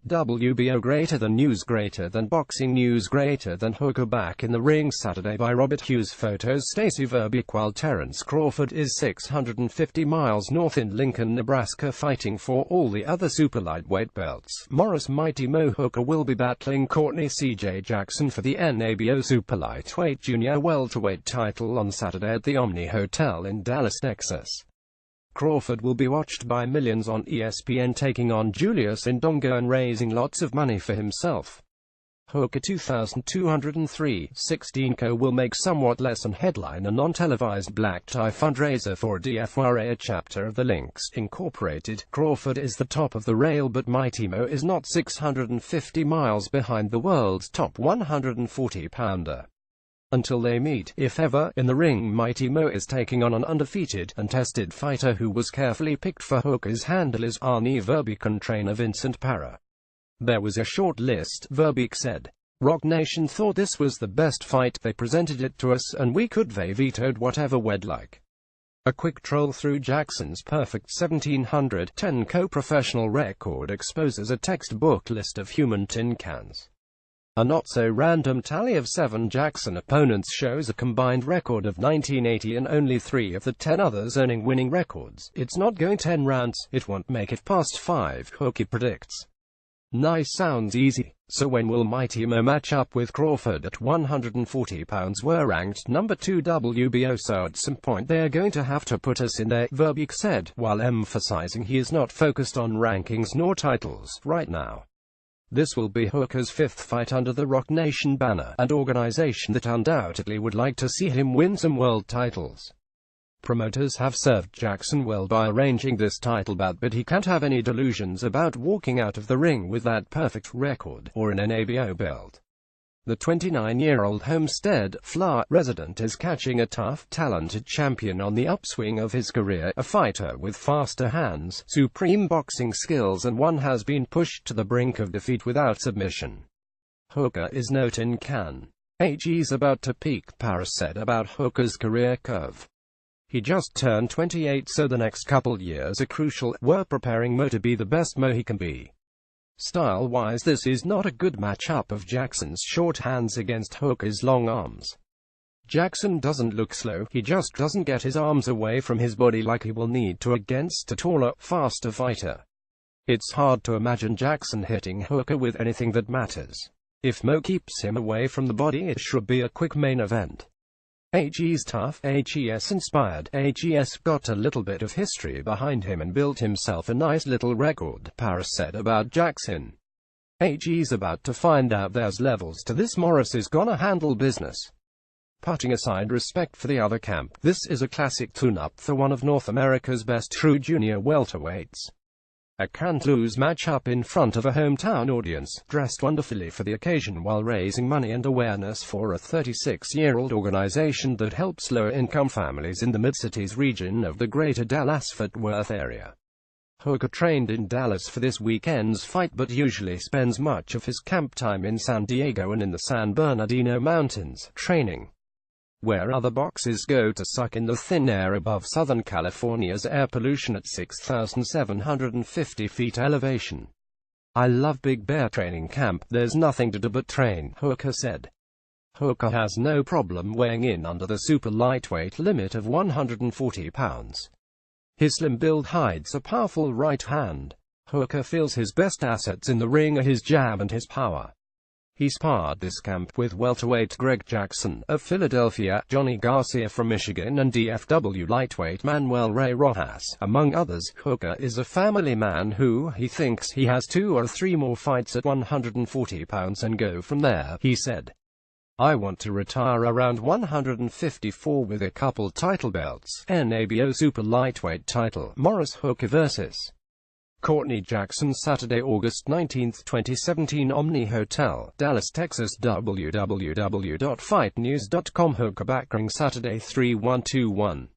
WBO greater than news greater than boxing news greater than Hooker back in the ring Saturday by Robert Hughes photos Stacey Verbeek while Terence Crawford is 650 miles north in Lincoln, Nebraska fighting for all the other super lightweight belts. Morris Mighty Mo Hooker will be battling Courtney C.J. Jackson for the NABO super lightweight junior welterweight title on Saturday at the Omni Hotel in Dallas, Texas. Crawford will be watched by millions on ESPN taking on Julius Indongo and raising lots of money for himself. Hooker 2203-16 will make somewhat less and headline a non-televised black tie fundraiser for DFRA, a chapter of the Links Incorporated. Crawford is the top of the rail, but Mighty Mo is not 650 miles behind the world's top 140-pounder. Until they meet, if ever, in the ring, Mighty Mo is taking on an undefeated and tested fighter who was carefully picked for Hooker's handlers Arnie Verbeek and trainer Vincent Parra. There was a short list, Verbeek said. Rock Nation thought this was the best fight, they presented it to us, and we could, they vetoed whatever we'd like. A quick troll through Jackson's perfect 1710 co-professional record exposes a textbook list of human tin cans. A not-so-random tally of 7 Jackson opponents shows a combined record of 1980 and only 3 of the 10 others earning winning records. It's not going 10 rounds, it won't make it past 5, Hooker predicts. Nice, sounds easy. So when will Mighty Mo match up with Crawford at 140 pounds? We're ranked number 2 WBO, so at some point they're going to have to put us in there, Verbeek said, while emphasizing he is not focused on rankings nor titles right now. This will be Hooker's 5th fight under the Rock Nation banner, an organization that undoubtedly would like to see him win some world titles. Promoters have served Jackson well by arranging this title bout, but he can't have any delusions about walking out of the ring with that perfect record, or an NABO belt. The 29-year-old Homestead, Florida resident is catching a tough, talented champion on the upswing of his career, a fighter with faster hands, supreme boxing skills, and one has been pushed to the brink of defeat without submission. Hooker is no tin can. He's about to peak, Parra said about Hooker's career curve. He just turned 28, so the next couple years are crucial. We're preparing Mo to be the best Mo he can be. Style-wise, this is not a good matchup of Jackson's short hands against Hooker's long arms. Jackson doesn't look slow, he just doesn't get his arms away from his body like he will need to against a taller, faster fighter. It's hard to imagine Jackson hitting Hooker with anything that matters. If Mo keeps him away from the body, it should be a quick main event. He's tough, HES inspired, HES got a little bit of history behind him and built himself a nice little record, Parra said about Jackson. He's about to find out there's levels to this. Morris is gonna handle business. Putting aside respect for the other camp, this is a classic tune-up for one of North America's best true junior welterweights. A can't-lose matchup in front of a hometown audience, dressed wonderfully for the occasion while raising money and awareness for a 36-year-old organization that helps lower-income families in the Mid-Cities region of the greater Dallas-Fort Worth area. Hooker trained in Dallas for this weekend's fight but usually spends much of his camp time in San Diego and in the San Bernardino Mountains, training where other boxers go to suck in the thin air above Southern California's air pollution at 6,750 feet elevation. I love Big Bear training camp, there's nothing to do but train, Hooker said. Hooker has no problem weighing in under the super lightweight limit of 140 pounds. His slim build hides a powerful right hand. Hooker feels his best assets in the ring are his jab and his power. He sparred this camp with welterweight Greg Jackson of Philadelphia, Johnny Garcia from Michigan, and DFW lightweight Manuel Ray Rojas, among others. Hooker is a family man who, he thinks he has 2 or 3 more fights at 140 pounds and go from there, he said. I want to retire around 154 with a couple title belts, NABO super lightweight title, Morris Hooker vs. Courtney Jackson Saturday, August 19, 2017 Omni Hotel, Dallas, Texas www.fightnews.com Hooker backring Saturday 3-1-2-1